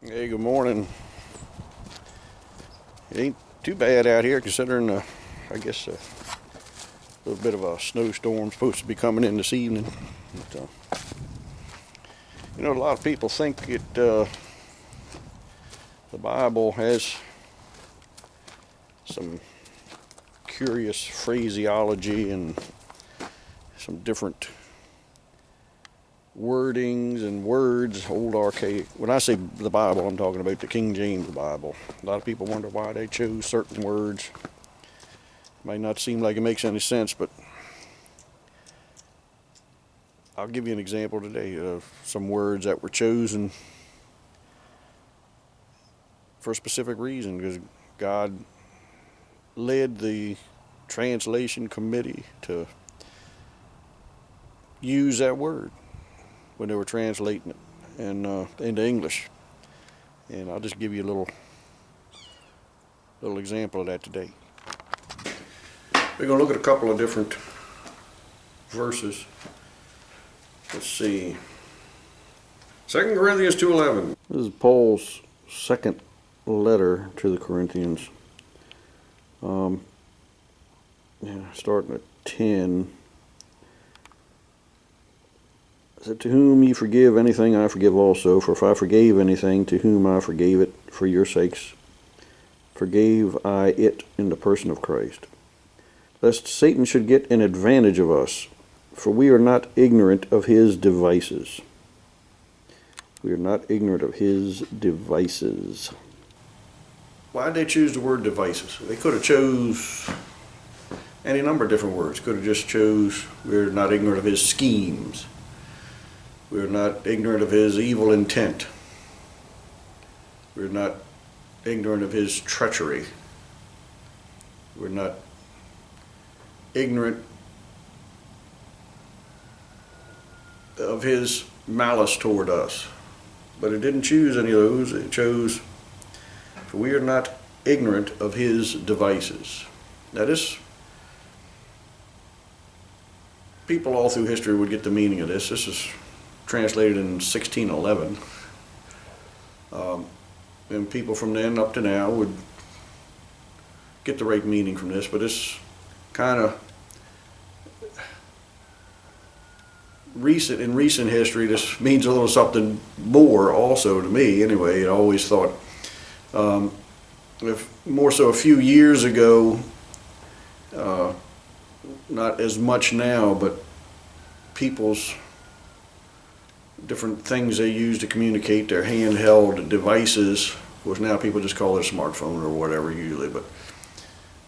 Hey, good morning. It ain't too bad out here considering, I guess, a little bit of a snowstorm supposed to be coming in this evening. But, a lot of people think the Bible has some curious phraseology and some different wordings and words, old archaic. When I say the Bible, I'm talking about the King James Bible. A lot of people wonder why they chose certain words. Might not seem like it makes any sense, but I'll give you an example today of some words that were chosen for a specific reason, because God led the translation committee to use that word when they were translating it into English. And I'll just give you a little example of that today. We're going to look at a couple of different verses. Let's see. 2 Corinthians 2:11. This is Paul's second letter to the Corinthians. Starting at 10. It said, "To whom ye forgive anything, I forgive also. For if I forgave anything, to whom I forgave it for your sakes, forgave I it in the person of Christ. Lest Satan should get an advantage of us, for we are not ignorant of his devices." We are not ignorant of his devices. Why did they choose the word devices? They could have chose any number of different words. Could have just chose, we're not ignorant of his schemes. We're not ignorant of his evil intent. We're not ignorant of his treachery. We're not ignorant of his malice toward us. But it didn't choose any of those. It chose, for we are not ignorant of his devices. Now this, people all through history would get the meaning of this. This is translated in 1611. And people from then up to now would get the right meaning from this, but this kind of in recent history, this means a little something more also to me anyway. I always thought, if more so a few years ago, not as much now, but people's different things they use to communicate, their handheld devices, of course now people just call it a smartphone or whatever usually, but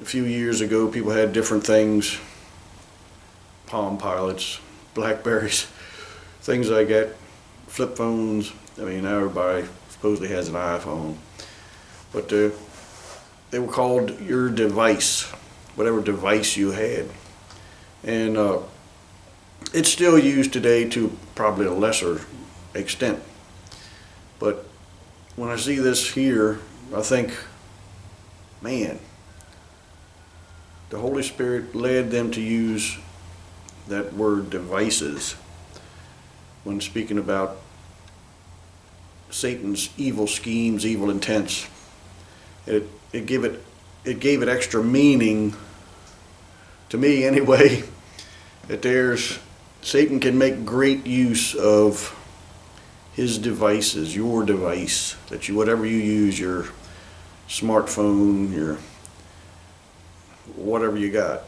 a few years ago people had different things, Palm Pilots, Blackberries, things like that, flip phones. I mean, now everybody supposedly has an iPhone, but they were called your device, whatever device you had. And it's still used today to probably a lesser extent. But when I see this here, I think, man, the Holy Spirit led them to use that word devices when speaking about Satan's evil schemes, evil intents. It gave it extra meaning to me anyway, that Satan can make great use of his devices, your device, that whatever you use, your smartphone, your whatever you got.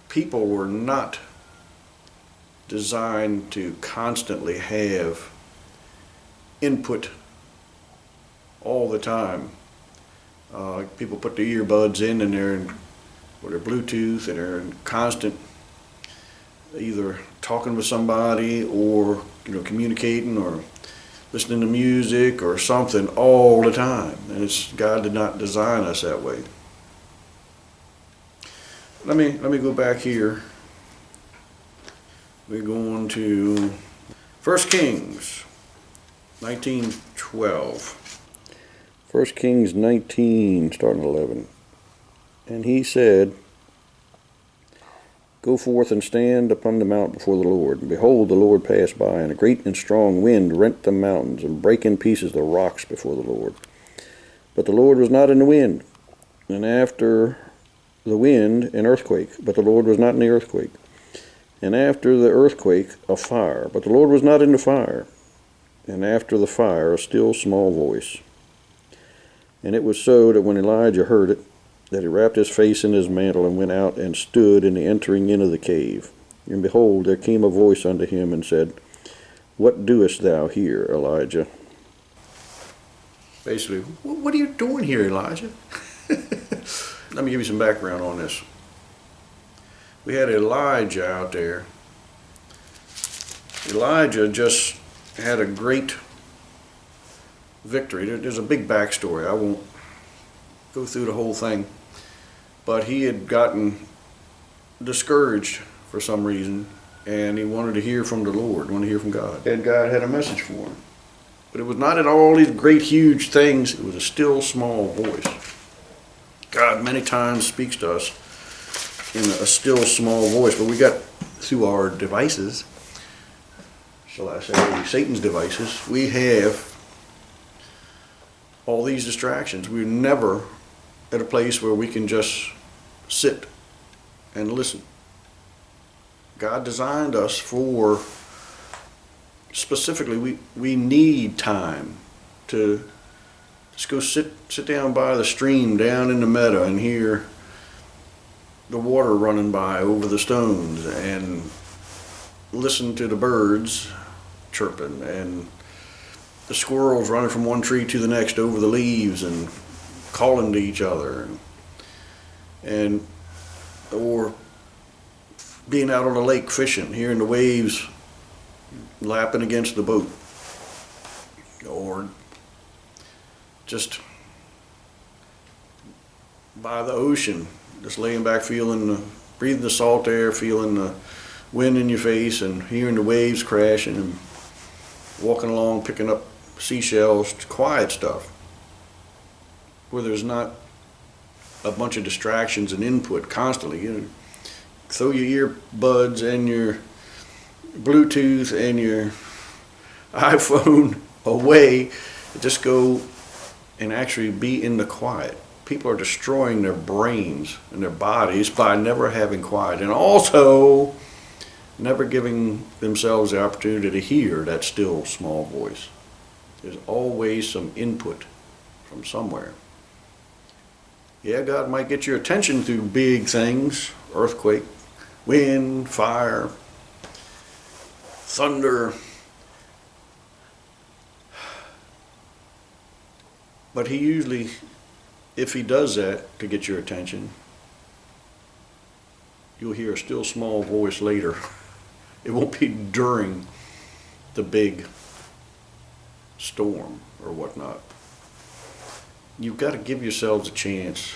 People were not designed to constantly have input all the time. People put their earbuds in and or their Bluetooth, and they're in constant either talking with somebody or communicating or listening to music or something all the time. And God did not design us that way. Let me go back here. We're going to 1 Kings 19:12. 1 Kings 19, starting 11. "And he said, Go forth and stand upon the mount before the Lord. And behold, the Lord passed by, and a great and strong wind rent the mountains, and brake in pieces the rocks before the Lord. But the Lord was not in the wind, and after the wind an earthquake, but the Lord was not in the earthquake. And after the earthquake a fire, but the Lord was not in the fire. And after the fire a still small voice. And it was so that when Elijah heard it, that he wrapped his face in his mantle and went out and stood in the entering in of the cave. And behold, there came a voice unto him and said, What doest thou here, Elijah? Basically, what are you doing here, Elijah? Let me give you some background on this. We had Elijah out there. Elijah just had a great victory. There's a big backstory. I won't go through the whole thing. But he had gotten discouraged for some reason, and he wanted to hear from the Lord, wanted to hear from God. And God had a message for him. But it was not in all these great, huge things. It was a still, small voice. God many times speaks to us in a still, small voice. But we got, through our devices, shall I say, Satan's devices, we have all these distractions. We're never at a place where we can just sit and listen. God designed us for, specifically, we need time to just go sit down by the stream down in the meadow and hear the water running by over the stones and listen to the birds chirping and the squirrels running from one tree to the next over the leaves and calling to each other, and or being out on the lake fishing, hearing the waves lapping against the boat, or just by the ocean, just laying back, breathing the salt air, feeling the wind in your face, and hearing the waves crashing, and walking along picking up seashells, quiet stuff, where there's not a bunch of distractions and input constantly. You know, throw your earbuds and your Bluetooth and your iPhone away, just go and actually be in the quiet. People are destroying their brains and their bodies by never having quiet, and also never giving themselves the opportunity to hear that still small voice. There's always some input from somewhere. Yeah, God might get your attention through big things, earthquake, wind, fire, thunder. But he usually, if he does that to get your attention, you'll hear a still small voice later. It won't be during the big storm or whatnot. You've got to give yourselves a chance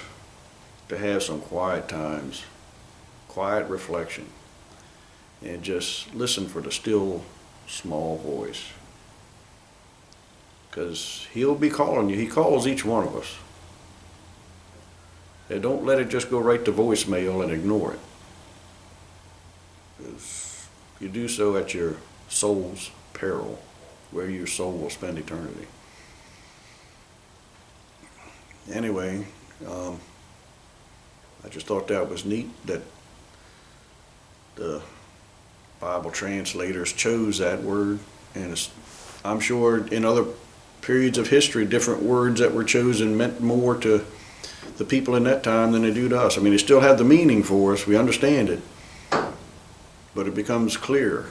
to have some quiet times, quiet reflection, and just listen for the still small voice. Because he'll be calling you. He calls each one of us. And don't let it just go right to voicemail and ignore it. Because you do so at your soul's peril, where your soul will spend eternity. Anyway, I just thought that was neat that the Bible translators chose that word, and I'm sure in other periods of history, different words that were chosen meant more to the people in that time than they do to us. I mean, they still have the meaning for us, we understand it, but it becomes clear.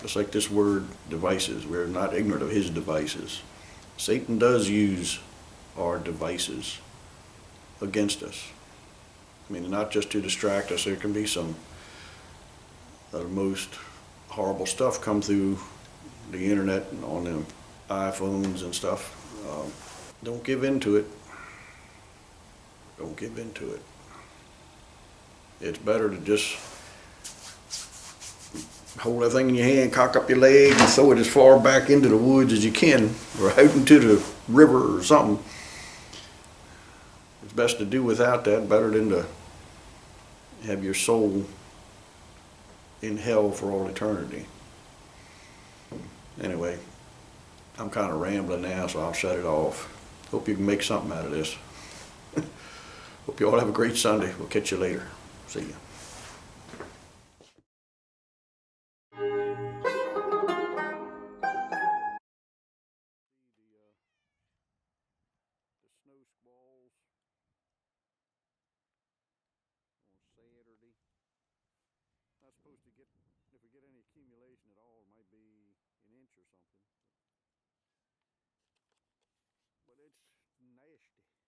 Just like this word, devices, we're not ignorant of his devices. Satan does use our devices against us. I mean, not just to distract us. There can be some of the most horrible stuff come through the internet and on the iPhones and stuff. Don't give in to it. Don't give in to it. It's better to just hold that thing in your hand, cock up your leg, and throw it as far back into the woods as you can, or out into the river or something. It's best to do without that, better than to have your soul in hell for all eternity. Anyway, I'm kind of rambling now, so I'll shut it off. Hope you can make something out of this. Hope you all have a great Sunday. We'll catch you later. See you. The snow squalls on Saturday. Not supposed to get, if we get any accumulation at all, it might be an inch or something. But it's nasty.